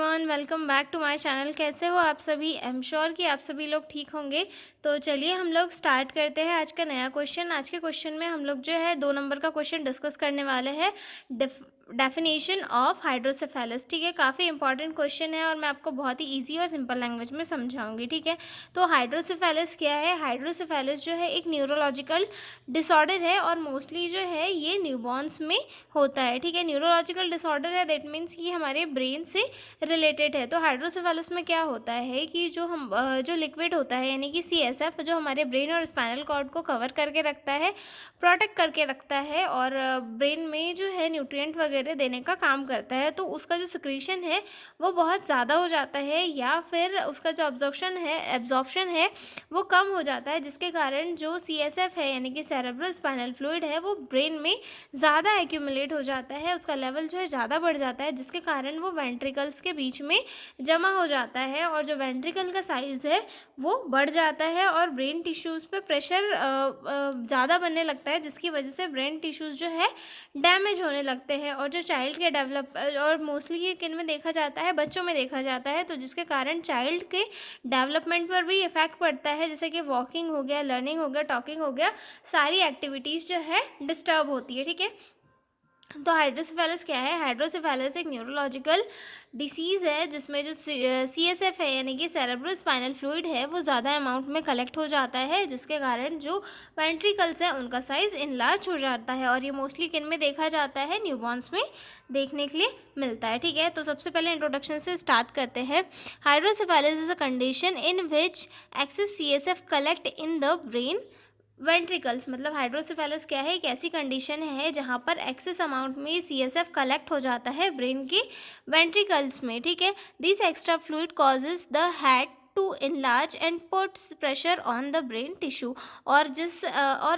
Everyone, welcome back to my channel. कैसे हो आप सभी? आई एम श्योर कि आप सभी लोग ठीक होंगे। तो चलिए हम लोग स्टार्ट करते हैं आज का नया क्वेश्चन। आज के क्वेश्चन में हम लोग जो है 2 नंबर का क्वेश्चन डिस्कस करने वाले हैं, डेफिनेशन ऑफ हाइड्रोसेफेलस। ठीक है, काफ़ी इंपॉर्टेंट क्वेश्चन है और मैं आपको बहुत ही ईजी और सिंपल लैंग्वेज में समझाऊंगी। ठीक है, तो हाइड्रोसेफेलस क्या है? हाइड्रोसेफेलस जो है एक न्यूरोलॉजिकल डिसऑर्डर है और मोस्टली जो है ये न्यूबॉर्न्स में होता है। ठीक है, न्यूरोलॉजिकल डिसऑर्डर है, दैट मीन्स कि हमारे ब्रेन से रिलेटेड है। तो हाइड्रोसेफेलस में क्या होता है कि जो लिक्विड होता है यानी कि CSF जो हमारे ब्रेन और स्पाइनल कॉर्ड को कवर करके रखता है, प्रोटेक्ट करके रखता है और ब्रेन में जो है न्यूट्रिएंट वगैरह देने का काम करता है। तो उसका जो सिक्रीशन है वो बहुत ज़्यादा हो जाता है या फिर उसका जो एब्जॉर्प्शन है वो कम हो जाता है, जिसके कारण जो CSF है यानी कि सेरेब्रो स्पाइनल फ्लूइड है वो ब्रेन में ज़्यादा एक्यूमुलेट हो जाता है, उसका लेवल जो है ज़्यादा बढ़ जाता है, जिसके कारण वो वेंट्रिकल्स के बीच में जमा हो जाता है और जो वेंट्रिकल का साइज़ है वो बढ़ जाता है और ब्रेन टिश्यूज़ पे प्रेशर ज़्यादा बनने लगता है, जिसकी वजह से ब्रेन टिश्यूज़ जो है डैमेज होने लगते हैं। और जो चाइल्ड के और मोस्टली ये किन में देखा जाता है? बच्चों में देखा जाता है। तो जिसके कारण चाइल्ड के डेवलपमेंट पर भी इफ़ेक्ट पड़ता है, जैसे कि वॉकिंग हो गया, लर्निंग हो गया, टॉकिंग हो गया, सारी एक्टिविटीज़ जो है डिस्टर्ब होती है। ठीक है, तो हाइड्रोसेफेलस क्या है? हाइड्रोसेफेलस एक न्यूरोलॉजिकल डिसीज़ है जिसमें जो CSF है यानी कि सेरेब्रो स्पाइनल फ्लूइड है वो ज़्यादा अमाउंट में कलेक्ट हो जाता है, जिसके कारण जो वेंट्रिकल्स है उनका साइज़ इनलार्ज हो जाता है और ये मोस्टली किन में देखा जाता है? न्यूबॉर्न्स में देखने के लिए मिलता है। ठीक है, तो सबसे पहले इंट्रोडक्शन से स्टार्ट करते हैं। Hydrocephalus is a condition in which excess CSF collect in the brain ventricles. मतलब हाइड्रोसेफेलस क्या है? एक ऐसी कंडीशन है जहाँ पर एक्सेस अमाउंट में CSF कलेक्ट हो जाता है ब्रेन के वेंट्रिकल्स में। ठीक है, this extra fluid causes the head to enlarge and puts pressure on the brain tissue. और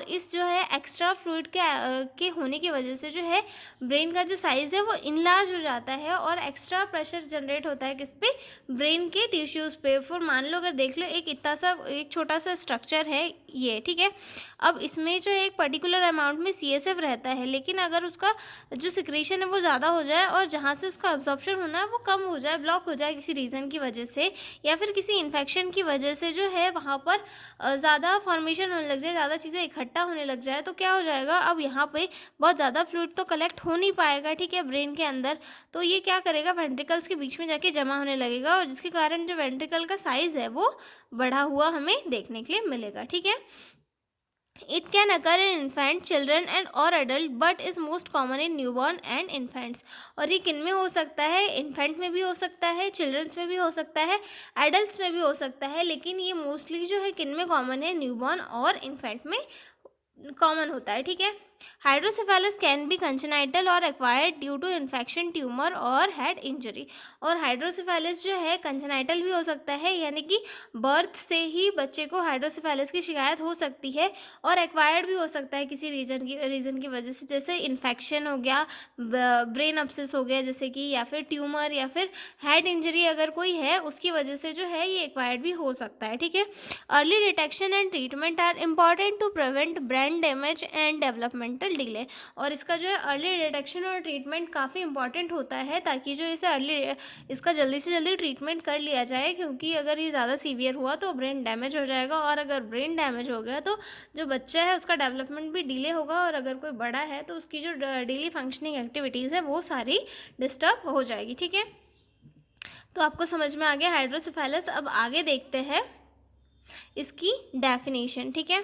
इस जो है एक्स्ट्रा फ्लूइड के होने की वजह से जो है ब्रेन का जो साइज़ है वो इनलार्ज हो जाता है और एक्स्ट्रा प्रेशर जनरेट होता है किस पे? ब्रेन के टिश्यूज़ पे। फिर मान लो, अगर देख लो, एक छोटा सा स्ट्रक्चर है ये। ठीक है, अब इसमें जो है एक पर्टिकुलर अमाउंट में CSF रहता है, लेकिन अगर उसका जो सिक्रीशन है वो ज़्यादा हो जाए और जहाँ से उसका एब्जॉर्प्शन होना है वो कम हो जाए, ब्लॉक हो जाए किसी रीज़न की वजह से या फिर किसी इन्फेक्शन की वजह से जो है वहाँ पर ज़्यादा फॉर्मेशन होने लग जाए, ज़्यादा चीज़ें इकट्ठा होने लग जाए, तो क्या हो जाएगा? अब यहाँ पे बहुत ज़्यादा फ्लूइड तो कलेक्ट हो नहीं पाएगा। ठीक है, ब्रेन के अंदर, तो ये क्या करेगा? वेंट्रिकल्स के बीच में जाके जमा होने लगेगा और जिसके कारण जो वेंट्रिकल का साइज़ है वो बढ़ा हुआ हमें देखने के लिए मिलेगा। ठीक है, it can occur in infant, children and or adult but is most common in newborn and infants। और ये किन में हो सकता है? इन्फेंट में भी हो सकता है, चिल्ड्रंस में भी हो सकता है, एडल्ट्स में भी हो सकता है, लेकिन ये मोस्टली जो है किन में कॉमन है? न्यूबॉर्न और इन्फेंट में कॉमन होता है। ठीक है, हाइड्रोसेफेलस कैन बी कंजेनाइटल और acquired due to infection, tumour और हेड इंजरी। और हाइड्रोसेफेलस जो है कंजेनाइटल भी हो सकता है, यानी कि बर्थ से ही बच्चे को हाइड्रोसेफेलस की शिकायत हो सकती है, और एक्वायर्ड भी हो सकता है किसी रीज़न की वजह से, जैसे इन्फेक्शन हो गया, ब्रेन अपसेस हो गया जैसे कि, या फिर ट्यूमर या फिर हेड इंजरी अगर कोई है उसकी वजह से जो है ये एक्वायर्ड भी हो सकता है। ठीक है, early detection and treatment are important to prevent brain damage and developmental delay. और इसका जो है अर्ली डिटेक्शन और ट्रीटमेंट काफ़ी इंपॉर्टेंट होता है, ताकि जो इसका जल्दी से जल्दी ट्रीटमेंट कर लिया जाए, क्योंकि अगर ये ज़्यादा सीवियर हुआ तो ब्रेन डैमेज हो जाएगा और अगर ब्रेन डैमेज हो गया तो जो बच्चा है उसका डेवलपमेंट भी डिले होगा और अगर कोई बड़ा है तो उसकी जो डेली फंक्शनिंग एक्टिविटीज़ है वो सारी डिस्टर्ब हो जाएगी। ठीक है, तो आपको समझ में आ गया हाइड्रोसेफेलस। अब आगे देखते हैं इसकी डेफिनेशन। ठीक है,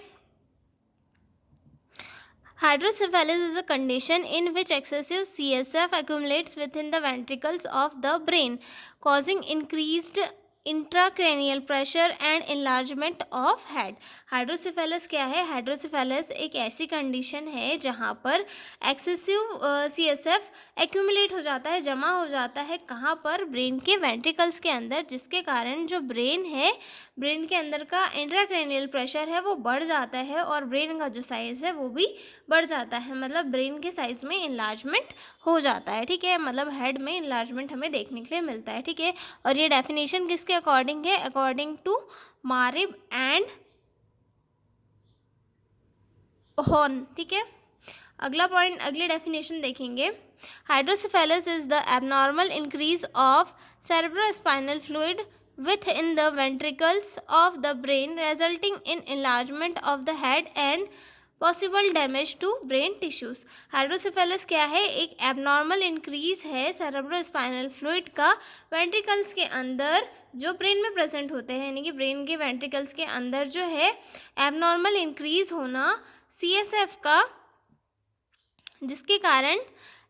hydrocephalus is a condition in which excessive CSF accumulates within the ventricles of the brain, causing increased intracranial pressure and enlargement of head. Hydrocephalus क्या है? हाइड्रोसेफेलस एक ऐसी कंडीशन है जहाँ पर एक्सेसिव CSF एक्यूमुलेट हो जाता है, जमा हो जाता है। कहाँ पर? ब्रेन के वेंट्रिकल्स के अंदर, जिसके कारण जो ब्रेन है, ब्रेन के अंदर का इंट्राक्रैनियल प्रेशर है वो बढ़ जाता है और ब्रेन का जो साइज़ है वो भी बढ़ जाता है, मतलब ब्रेन के साइज़ में इन्लार्जमेंट हो जाता है। ठीक है, मतलब हेड में इन्लार्जमेंट हमें देखने के लिए मिलता है। ठीक है, और ये डेफिनेशन किसके अकॉर्डिंग है? According to Marieb and Hoehn. ठीक है, अगला पॉइंट, अगली डेफिनेशन देखेंगे। Hydrocephalus is the abnormal increase of cerebrospinal fluid within the ventricles of the brain resulting in enlargement of the head and possible damage to brain tissues. Hydrocephalus क्या है? एक abnormal increase है cerebrospinal fluid का ventricles के अंदर जो brain में present होते हैं, यानी कि ब्रेन के वेंट्रिकल्स के अंदर जो है एबनॉर्मल इंक्रीज होना CSF का, जिसके कारण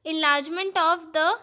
enlargement of the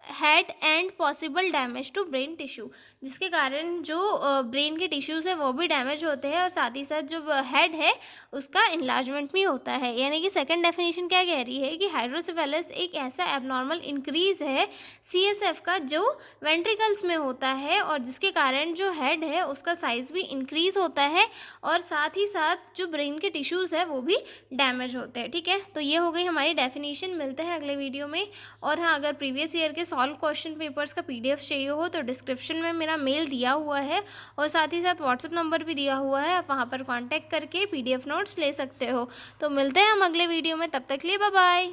head and possible damage to brain tissue, जिसके कारण जो ब्रेन के टिश्यूज़ है वो भी डैमेज होते हैं और साथ ही साथ जो हेड है उसका इनलार्जमेंट भी होता है। यानी कि सेकंड डेफिनेशन क्या कह रही है कि हाइड्रोसेफेलस एक ऐसा एबनॉर्मल इंक्रीज है CSF का जो वेंट्रिकल्स में होता है और जिसके कारण जो हेड है उसका साइज़ भी इंक्रीज होता है और साथ ही साथ जो ब्रेन के टिश्यूज़ है वो भी डैमेज होते हैं। ठीक है, तो ये हो गई हमारी डेफिनेशन। मिलते हैं अगले वीडियो में। और हाँ, अगर प्रीवियस ईयर के सॉल्व क्वेश्चन पेपर्स का PDF चाहिए हो तो डिस्क्रिप्शन में मेरा मेल दिया हुआ है और साथ ही साथ WhatsApp नंबर भी दिया हुआ है, आप वहाँ पर कांटेक्ट करके PDF नोट्स ले सकते हो। तो मिलते हैं हम अगले वीडियो में, तब तक के लिए बाय बाय।